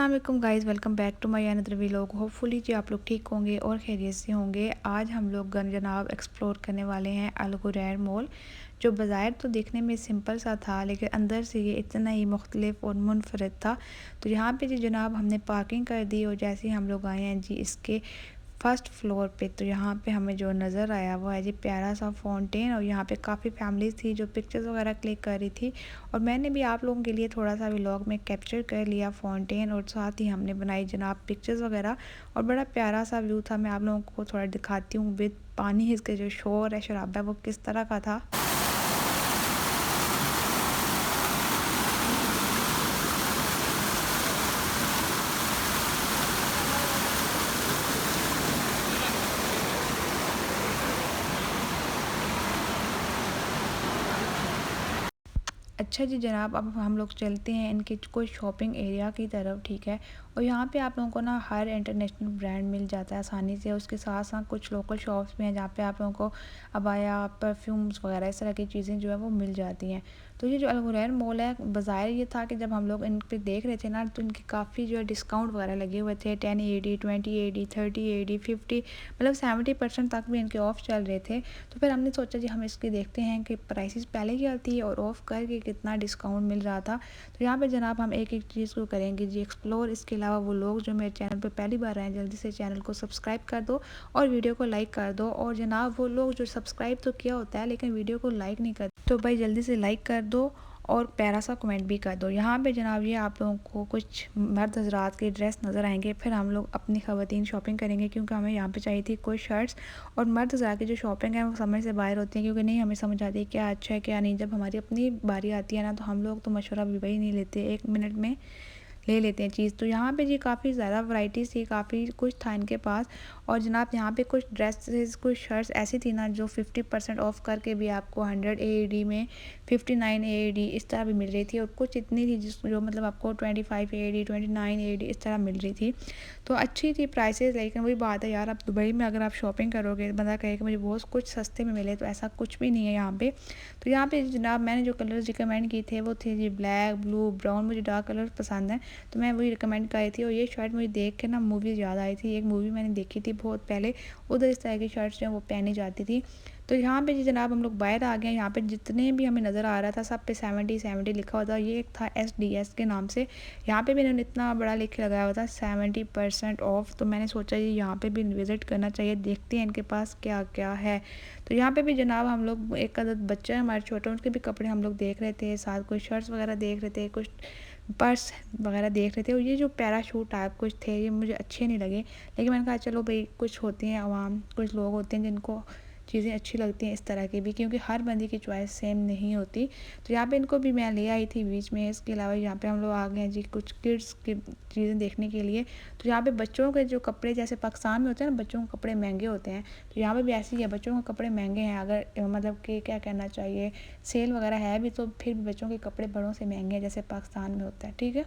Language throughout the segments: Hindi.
अस्सलाम वालेकुम guys, welcome back to my another vlog. Hopefully जी आप लोग ठीक होंगे और खैरियत से होंगे। आज हम लोग जनाब एक्सप्लोर करने वाले हैं अल गुरैर मॉल, जो बाज़ार तो देखने में सिंपल सा था लेकिन अंदर से ये इतना ही मुख्तलिफ और मुनफरद था। तो यहाँ पे जी जनाब हमने पार्किंग कर दी और जैसे ही हम लोग आए हैं जी इसके फर्स्ट फ्लोर पे, तो यहाँ पे हमें जो नज़र आया वो है जी प्यारा सा फाउंटेन। और यहाँ पे काफ़ी फैमिलीज़ थी जो पिक्चर्स वगैरह क्लिक कर रही थी और मैंने भी आप लोगों के लिए थोड़ा सा व्लॉग में कैप्चर कर लिया फाउंटेन, और साथ ही हमने बनाई जनाब पिक्चर्स वगैरह। और बड़ा प्यारा सा व्यू था। मैं आप लोगों को थोड़ा दिखाती हूँ विद पानी, इसके जो शोर है शराबा है वो किस तरह का था। अच्छा जी जनाब, अब हम लोग चलते हैं इनके कोई शॉपिंग एरिया की तरफ, ठीक है। और यहाँ पे आप लोगों को ना हर इंटरनेशनल ब्रांड मिल जाता है आसानी से। उसके साथ साथ कुछ लोकल शॉप्स भी हैं जहाँ पे आप लोगों को अबाया, परफ्यूम्स वगैरह इस तरह की चीज़ें जो है वो मिल जाती हैं। तो ये जो अल गुरैर मॉल है, बाज़ार ये था कि जब हम लोग इन पे देख रहे थे ना तो इनके काफ़ी जो है डिस्काउंट वगैरह लगे हुए थे। 10 AD, 20 AD, 30 AD, 50, मतलब 70% तक भी इनके ऑफ़ चल रहे थे। तो फिर हमने सोचा जी हम इसकी देखते हैं कि प्राइसेस पहले क्या थी और ऑफ़ करके कितना डिस्काउंट मिल रहा था। तो यहाँ पे जनाब हम एक एक चीज़ को करेंगे जी एक्सप्लोर। इसके अलावा वो लोग जो मेरे चैनल पे पहली बार आए हैं, जल्दी से चैनल को सब्सक्राइब कर दो और वीडियो को लाइक कर दो। और जनाब वो लोग जो सब्सक्राइब तो किया होता है लेकिन वीडियो को लाइक नहीं करते, तो भाई जल्दी से लाइक कर दो और प्यारा सा कमेंट भी कर दो। यहाँ पे जनाब ये आप लोगों को कुछ मर्द हजरात के ड्रेस नज़र आएंगे, फिर हम लोग अपनी ख़वातीन शॉपिंग करेंगे क्योंकि हमें यहाँ पे चाहिए थी कुछ शर्ट्स। और मर्द हजरात की जो शॉपिंग है वो समझ से बाहर होती है क्योंकि नहीं हमें समझ आती है क्या अच्छा है क्या नहीं। जब हमारी अपनी बारी आती है ना तो हम लोग तो मशवरा भी वही नहीं लेते, 1 मिनट में ले लेते हैं चीज़। तो यहाँ पे जी काफ़ी ज़्यादा वैरायटीज़ थी, काफ़ी कुछ था इनके पास। और जनाब यहाँ पे कुछ ड्रेसेस, कुछ शर्ट्स ऐसी थी ना जो 50% ऑफ करके भी आपको 100 AD में 59 AD इस तरह भी मिल रही थी। और कुछ इतनी थी जिस जो मतलब आपको 25 AD, 29 AD इस तरह मिल रही थी। तो अच्छी थी प्राइसेस। लेकिन वही बात है यार, अब दुबई में अगर आप शॉपिंग करोगे बंदा कहे कि मुझे बहुत कुछ सस्ते में मिले, तो ऐसा कुछ भी नहीं है यहाँ पे। तो यहाँ पे जनाब मैंने जो कलर्स रिकमेंड किए थे वो थे जी ब्लैक, ब्लू, ब्राउन। मुझे डार्क कलर पसंद है तो मैं वही रिकमेंड करी थी। और ये शर्ट मुझे देख के ना मूवीज़ याद आई थी। एक मूवी मैंने देखी थी बहुत पहले, उधर इस तरह की शर्ट्स जो वो पहनी जाती थी। तो यहाँ पे जी जनाब हम लोग बाहर आ गए। यहाँ पे जितने भी हमें नज़र आ रहा था सब पे 70 लिखा हुआ था। ये एक था SDS के नाम से। यहाँ पे भी इन्होंने इतना बड़ा लिख के लगाया हुआ था 70% ऑफ। तो मैंने सोचा जी यहाँ पे भी विज़िट करना चाहिए, देखते हैं इनके पास क्या क्या है। तो यहाँ पे भी जनाब हम लोग एक अदद बच्चे हमारे छोटे, उनके भी कपड़े हम लोग देख रहे थे, साथ कुछ शर्ट्स वगैरह देख रहे थे, कुछ पर्स वगैरह देख रहे थे। और ये जो पैराशूट टाइप कुछ थे ये मुझे अच्छे नहीं लगे, लेकिन मैंने कहा चलो भाई कुछ होती हैं आवाम, कुछ लोग होते हैं जिनको चीज़ें अच्छी लगती हैं इस तरह की भी, क्योंकि हर बंदे की चॉइस सेम नहीं होती। तो यहाँ पे इनको भी मैं ले आई थी बीच में। इसके अलावा यहाँ पे हम लोग आ गए हैं जी कुछ किड्स की चीज़ें देखने के लिए। तो यहाँ पे बच्चों के जो कपड़े, जैसे पाकिस्तान में होते हैं ना बच्चों के कपड़े महंगे होते हैं, तो यहाँ पे भी ऐसे ही है, बच्चों के कपड़े महंगे हैं। अगर मतलब कि क्या कहना चाहिए, सेल वगैरह है भी तो फिर भी बच्चों के कपड़े बड़ों से महंगे हैं जैसे पाकिस्तान में होता है, ठीक है।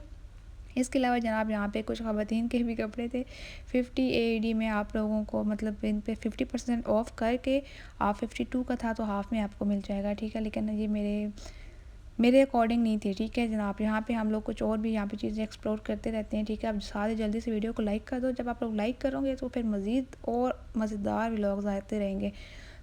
इसके अलावा जनाब यहाँ पे कुछ ख़वातीन के भी कपड़े थे 50 AD में। आप लोगों को मतलब इन पे 50% ऑफ करके आप 52 का था तो हाफ़ में आपको मिल जाएगा, ठीक है। लेकिन ये मेरे अकॉर्डिंग नहीं थी, ठीक है जनाब। यहाँ पे हम लोग कुछ और भी यहाँ पे चीज़ें एक्सप्लोर करते रहते हैं, ठीक है। अब सारे जल्दी से वीडियो को लाइक कर दो। जब आप लोग लाइक करोगे तो फिर मज़ीद और मज़ेदार व्लॉग्स आते रहेंगे।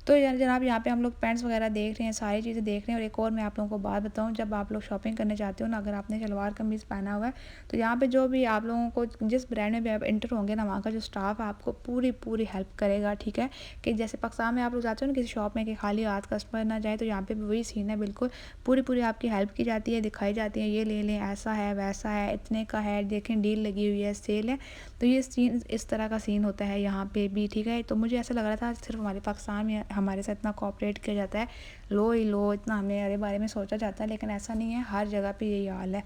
तो यार जनाब यहाँ पे हम लोग पैंट्स वगैरह देख रहे हैं, सारी चीज़ें देख रहे हैं। और एक और मैं आप लोगों को बात बताऊँ, जब आप लोग शॉपिंग करने जाते हो ना, अगर आपने शलवार कमीज़ पहना हुआ है तो यहाँ पे जो भी आप लोगों को जिस ब्रांड में भी आप इंटर होंगे ना, वहाँ का जो स्टाफ है आपको पूरी पूरी हेल्प करेगा, ठीक है। कि जैसे पाकिस्तान में आप लोग जाते हो ना किसी शॉप में कि खाली हाथ कस्टमर ना जाए, तो यहाँ पे भी वही सीन है बिल्कुल। पूरी पूरी आपकी हेल्प की जाती है, दिखाई जाती है ये ले लें, ऐसा है वैसा है, इतने का है, देखें डील लगी हुई है, सेल है। तो ये सीन इस तरह का सीन होता है यहाँ पे भी, ठीक है। तो मुझे ऐसा लग रहा था सिर्फ हमारे पाकिस्तान में हमारे साथ इतना कोऑपरेट किया जाता है, लो ही लो इतना हमें बारे में सोचा जाता है, लेकिन ऐसा नहीं है, हर जगह पे यही हाल है।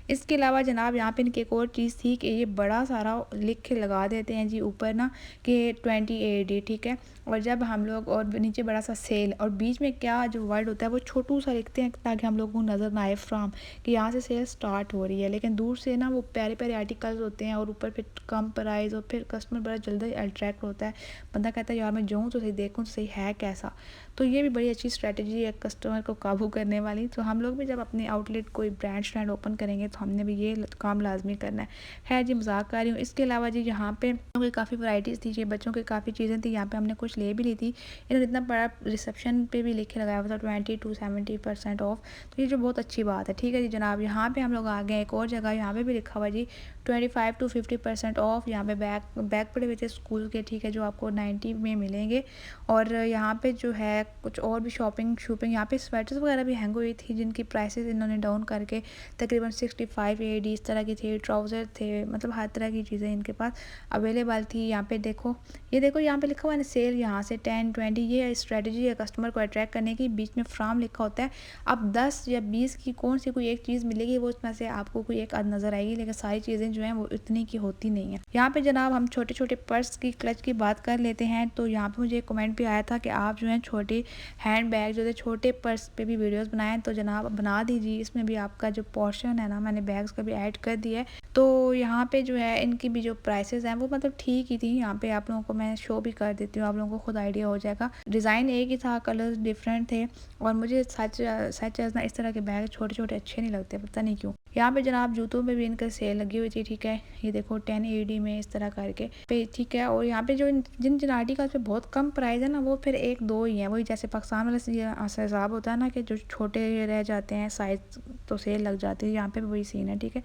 इसके अलावा जनाब यहाँ पे इनकी एक और चीज़ थी कि ये बड़ा सारा लिख के लगा देते हैं जी ऊपर ना कि 20 AD, ठीक है। और जब हम लोग और नीचे बड़ा सा सेल, और बीच में क्या जो वर्ड होता है वो छोटू सा लिखते हैं ताकि हम लोग को नज़र ना आए फ्रॉम कि यहाँ से सेल स्टार्ट हो रही है। लेकिन दूर से ना वो प्यारे प्यारे आर्टिकल्स होते हैं और ऊपर फिर कम प्राइस, और फिर कस्टमर बड़ा जल्दी अट्रैक्ट होता है। बंदा कहता है यार मैं जाऊँ तो सही, देखूँ तो सही है कैसा। तो ये भी बड़ी अच्छी स्ट्रैटेजी है कस्टमर को काबू करने वाली। तो हम लोग भी जब अपने आउटलेट कोई ब्रांड ओपन करेंगे तो हमने भी ये काम लाजमी करना है। खैर जी, मजाक कर रही हूँ। इसके अलावा जी यहाँ पे काफ़ी वैराइटीज़ थी जी, बच्चों की काफ़ी चीज़ें थी। यहाँ पे हमने कुछ ले भी ली थी। इन्होंने इतना बड़ा रिसेप्शन पे भी लिखे लगाया हुआ था 20 to 70% ऑफ। तो ये जो बहुत अच्छी बात है। ठीक है जी जनाब, यहाँ पे हम लोग आ गए एक और जगह, यहाँ पे भी लिखा हुआ जी 25 to 50% ऑफ। यहाँ पे बैग पड़े हुए थे स्कूल के, ठीक है, जो आपको 90 में मिलेंगे। और यहाँ पे जो है कुछ और भी शॉपिंग यहाँ पे स्वेटर्स वगैरह भी हैंग हुई थी, जिनकी प्राइसेस इन्होंने डाउन करके तकरीबन 65 AD इस तरह की थी। ट्राउज़र थे, मतलब हर तरह की चीज़ें इनके पास अवेलेबल थी। यहाँ पे देखो, ये देखो यहाँ पे लिखा हुआ है सेल, यहाँ से 10-20। ये स्ट्रेटजी है कस्टमर को अट्रैक्ट करने की। बीच में फ्राम लिखा होता है। अब 10 या 20 की कौन सी कोई एक चीज़ मिलेगी, वो उसमें से आपको कोई एक आध नज़र आएगी, लेकिन सारी चीज़ें जो हैं वो इतनी की होती नहीं है। यहाँ पे जनाब हम छोटे छोटे पर्स की क्लच की बात कर लेते हैं। तो यहाँ पे मुझे एक कमेंट भी आया था कि आप जो है छोटे हैंड बैग जो है छोटे पर्स पे भी वीडियोस बनाएं, तो जनाब बना दीजिए। इसमें भी आपका जो पोर्शन है ना, मैंने बैग्स का भी ऐड कर दिया है। तो यहाँ पे जो है इनकी भी जो प्राइसेस हैं वो मतलब ठीक ही थी। यहाँ पे आप लोगों को मैं शो भी कर देती हूँ, आप लोगों को खुद आइडिया हो जाएगा। डिज़ाइन एक ही था, कलर्स डिफरेंट थे। और मुझे सच ना इस तरह के बैग छोटे छोटे अच्छे नहीं लगते, पता नहीं क्यों। यहाँ पे जनाब जूतों पे भी इनका सेल लगी हुई थी, ठीक है। ये देखो 10 AD में इस तरह करके पे, ठीक है। और यहाँ पे जो जिन आर्टिकल्स पे बहुत कम प्राइस है ना, वो फिर एक दो ही हैं। वही जैसे पाकिस्तान वाले से हिसाब होता है ना कि जो छोटे रह जाते हैं साइज, तो सेल लग जाती है। यहाँ पे भी वही सीन है, ठीक है।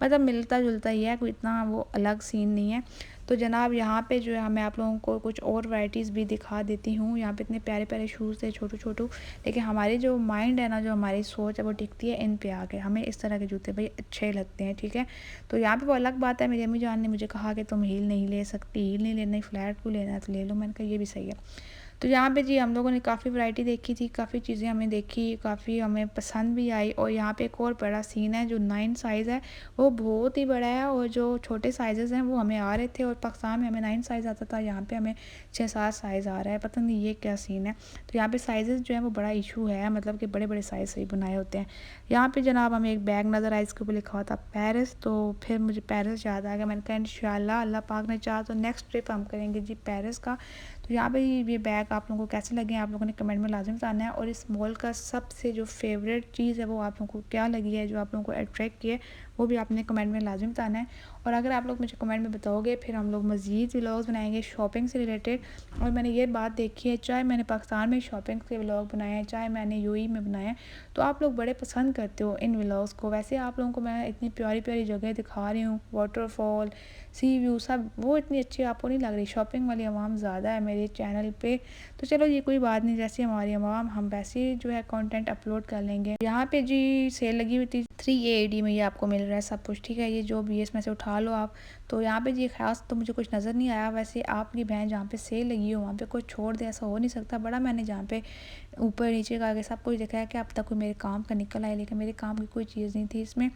मतलब मिलता जुलता ही है, कोई इतना वो अलग सीन नहीं है। तो जनाब यहाँ पे जो है मैं आप लोगों को कुछ और वैराइटीज़ भी दिखा देती हूँ। यहाँ पे इतने प्यारे प्यारे शूज़ थे छोटू छोटू, लेकिन हमारी जो माइंड है ना, जो हमारी सोच है वो टिकती है इन पे आके। हमें इस तरह के जूते भाई अच्छे लगते हैं, ठीक है। तो यहाँ पे वो अलग बात है, मेरी अम्मी जान ने मुझे कहा कि तुम हील नहीं ले सकती, हील नहीं लेना, फ्लैट को लेना है तो ले लो। मैंने कहा ये भी सही है। तो यहाँ पे जी हम लोगों ने काफ़ी वैरायटी देखी थी, काफ़ी चीज़ें हमें देखी, काफ़ी हमें पसंद भी आई। और यहाँ पे एक और बड़ा सीन है, जो 9 साइज़ है वो बहुत ही बड़ा है, और जो छोटे साइज़ हैं वो हमें आ रहे थे। और पाकिस्तान में हमें 9 साइज़ आता था, यहाँ पे हमें 6-7 साइज़ आ रहा है, पता नहीं ये क्या सीन है। तो यहाँ पे साइज़ जो है वो बड़ा इशू है, मतलब कि बड़े बड़े साइज़ सही बनाए होते हैं। यहाँ पे जनाब हमें एक बैग नज़र आया, इसके ऊपर लिखा हुआ था पेरिस। तो फिर मुझे पेरिस याद आ गया। मैंने कहा इंशाल्लाह अल्लाह पाक ने चाहा तो नेक्स्ट ट्रिप हम करेंगे जी पेरिस का। तो यहाँ पे ये बैग आप लोगों को कैसे लगे आप लोगों ने कमेंट में लाजिम बताना है। और इस मॉल का सबसे जो फेवरेट चीज़ है वो आप लोगों को क्या लगी है, जो आप लोगों को अट्रैक्ट किया है, वो भी आपने कमेंट में लाजिम बताना है। और अगर आप लोग मुझे कमेंट में बताओगे, फिर हम लोग मज़ीद व्लॉग्स बनाएंगे शॉपिंग से रिलेटेड। और मैंने ये बात देखी है, चाहे मैंने पाकिस्तान में शॉपिंग के व्लॉग बनाए हैं, चाहे मैंने UAE में बनाए हैं, तो आप लोग बड़े पसंद करते हो इन व्लॉग्स को। वैसे आप लोगों को मैं इतनी प्यारी प्यारी जगह दिखा रही हूँ, वाटरफॉल, सी व्यू, सब वो इतनी अच्छी आपको नहीं लग रही। शॉपिंग वाली आवाम ज़्यादा है मेरे चैनल पे। तो चलो ये कोई बात नहीं, जैसी हमारी आवाम हम वैसे ही जो है कंटेंट अपलोड कर लेंगे। यहाँ पे जी सेल लगी हुई थी 3 AD में, ये आपको मिल रहा है सब कुछ, ठीक है। ये जो भी है इसमें से उठा लो आप। तो यहाँ पे जी खास तो मुझे कुछ नज़र नहीं आया। वैसे आपकी बहन जहाँ पे सेल लगी हो वहाँ पे कोई छोड़ दे, ऐसा हो नहीं सकता। बड़ा मैंने जहाँ पे ऊपर नीचे का आगे सब कुछ देखा है कि अब तक कोई मेरे काम का निकल आए, लेकिन मेरे काम की कोई चीज़ नहीं थी इसमें।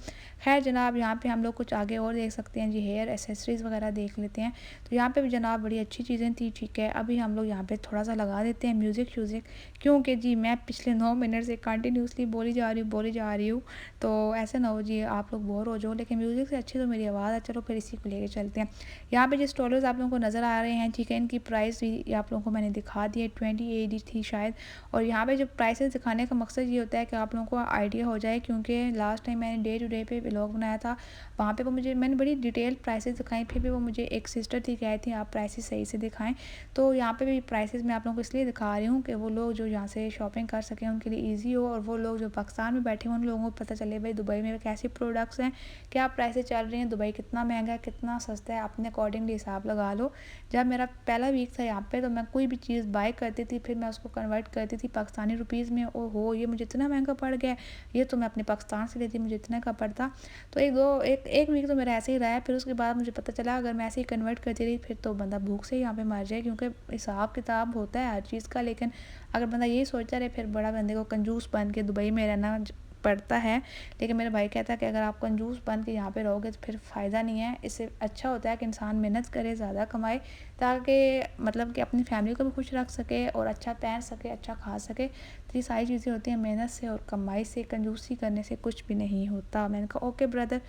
खैर जनाब यहाँ पे हम लोग कुछ आगे और देख सकते हैं जी, हेयर एसेसरीज़ वगैरह देख लेते हैं। तो यहाँ पे भी जनाब बड़ी अच्छी चीज़ें थी, ठीक है। अभी हम लोग यहाँ पे थोड़ा सा लगा देते हैं म्यूज़िक श्यूज़िक, क्योंकि जी मैं पिछले 9 मिनट से कंटिन्यूसली बोली जा रही हूँ। तो ऐसे ना हो जी आप लोग बोर हो जाओ, लेकिन म्यूज़िक से अच्छी तो मेरी आवाज़ है। चलो फिर इसी को लेके चलते हैं। यहाँ पे जो स्टॉलर्स आप लोगों को नज़र आ रहे हैं, ठीक है, इनकी प्राइस भी आप लोगों को मैंने दिखा दी है, 20 AD थी शायद। और यहाँ पे जो प्राइसेस दिखाने का मकसद ये होता है कि आप लोगों को आइडिया हो जाए, क्योंकि लास्ट टाइम मैंने डे टू डे पे व्लॉग बनाया था, वहाँ पे वो मैंने बड़ी डिटेल प्राइसेस दिखाई। फिर भी वो मुझे एक सिस्टर थी कह थी आप प्राइसेस सही से दिखाएं। तो यहाँ पे भी प्राइसेस मैं आप लोगों को इसलिए दिखा रही हूँ कि वो लोग जो यहाँ से शॉपिंग कर सकें, उनके लिए ईजी हो। और वो लोग जो पाकिस्तान में बैठे हैं उन लोगों को पता चले भाई दुबई में कैसे प्रोडक्ट्स हैं, क्या प्राइसेस चल रही हैं, दुबई कितना महंगा है, कितना सस्ता है, अपने अकॉर्डिंगली हिसाब लगा लो। जब मेरा पहला वीक था यहाँ पे, तो मैं कोई भी चीज़ बाय करती थी, फिर मैं उसको कन्वर्ट करती थी पाकिस्तानी रुपीज़ में। ओ हो, ये मुझे इतना महंगा पड़ गया, ये तो मैं अपने पाकिस्तान से लेती मुझे इतना का पड़ता। तो एक वीक तो मेरा ऐसे ही रहा है। फिर उसके बाद मुझे पता चला अगर मैं ऐसे ही कन्वर्ट करती रही फिर तो बंदा भूख से ही यहाँ पे मर जाए, क्योंकि हिसाब किताब होता है हर चीज़ का। लेकिन अगर बंदा यही सोचता रहे, फिर बड़ा बंदे को कंजूस बन के दुबई में रहना पड़ता है। लेकिन मेरा भाई कहता है कि अगर आप कंजूस बन के यहाँ पे रहोगे तो फिर फ़ायदा नहीं है। इससे अच्छा होता है कि इंसान मेहनत करे, ज़्यादा कमाए, ताकि मतलब कि अपनी फैमिली को भी खुश रख सके और अच्छा पहन सके, अच्छा खा सके। तो ये सारी चीज़ें होती हैं मेहनत से और कमाई से। कंजूसी करने से कुछ भी नहीं होता। मैंने कहा ओके ब्रदर।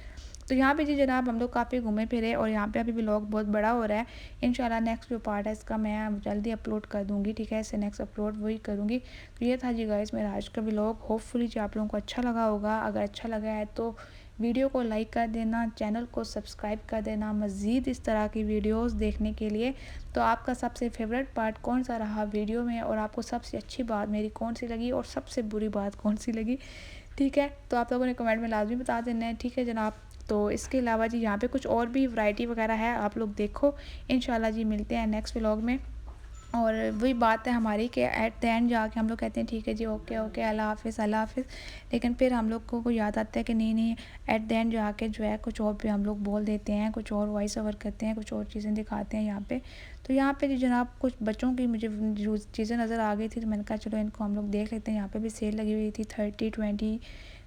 तो यहाँ पे जी जनाब हम लोग काफ़ी घूमे फिरे, और यहाँ पे अभी व्लॉग बहुत बड़ा हो रहा है। इंशाल्लाह नेक्स्ट जो पार्ट है इसका मैं जल्दी अपलोड कर दूँगी, ठीक है। इससे नेक्स्ट अपलोड वही करूँगी। तो ये था जी गाइस मेरा आज का व्लॉग। होपफुली जी आप लोगों को अच्छा लगा होगा। अगर अच्छा लगा है तो वीडियो को लाइक कर देना, चैनल को सब्सक्राइब कर देना मज़ीद इस तरह की वीडियोस देखने के लिए। तो आपका सबसे फेवरेट पार्ट कौन सा रहा वीडियो में, और आपको सबसे अच्छी बात मेरी कौन सी लगी और सबसे बुरी बात कौन सी लगी, ठीक है, तो आप लोगों ने कमेंट में लाजमी बता देना है, ठीक है जनाब। तो इसके अलावा जी यहाँ पे कुछ और भी वैरायटी वगैरह है, आप लोग देखो। इंशाल्लाह जी मिलते हैं नेक्स्ट व्लॉग में। और वही बात है हमारी कि एट द एंड जाके हम लोग कहते हैं ठीक है जी, ओके ओके, अल्लाह हाफ़िज़ अल्लाह हाफ़िज़, लेकिन फिर हम लोग को याद आता है कि नहीं नहीं, एट द एंड जाके जो है कुछ और भी हम लोग बोल देते हैं, कुछ और वॉइस ओवर करते हैं, कुछ और चीज़ें दिखाते हैं यहाँ पे। तो यहाँ पे जी जनाब कुछ बच्चों की मुझे जो चीज़ें नज़र आ गई थी, तो मैंने कहा चलो इनको हम लोग देख लेते हैं। यहाँ पे भी सेल लगी हुई थी 30, 20,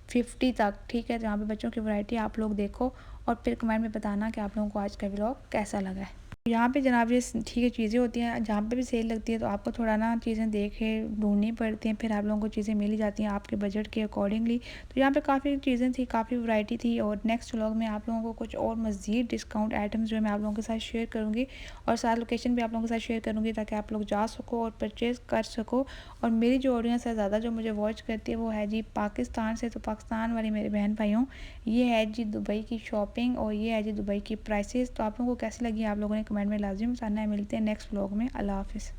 50 तक, ठीक है। जहाँ पे बच्चों की वैरायटी आप लोग देखो और फिर कमेंट में बताना कि आप लोगों को आज का व्लॉग कैसा लगा है। यहाँ पे जनाब ये ठीक है चीज़ें होती हैं, जहाँ पे भी सेल लगती है तो आपको थोड़ा ना चीज़ें देखे ढूंढनी पड़ती हैं, फिर आप लोगों को चीज़ें मिल ही जाती हैं आपके बजट के अकॉर्डिंगली। तो यहाँ पे काफ़ी चीज़ें थी, काफ़ी वैरायटी थी, और नेक्स्ट व्लॉग में आप लोगों को कुछ और मज़ीद डिस्काउंट आइटम्स जो है मैं आप लोगों के साथ शेयर करूँगी, और सारा लोकेशन भी आप लोगों के साथ शेयर करूँगी ताकि आप लोग जा सको और परचेज़ कर सको। और मेरी जो ऑडियंस है ज़्यादा जो मुझे वॉच करती है वो है जी पाकिस्तान से, तो पाकिस्तान वाले मेरे बहन भाइयों, ये है जी दुबई की शॉपिंग और ये है जी दुबई की प्राइसेस। तो आप लोगों को कैसी लगी आप लोगों ने कमेंट में लाजिम बताना है। मिलते हैं नेक्स्ट व्लॉग में। अल्लाह हाफ़िज़।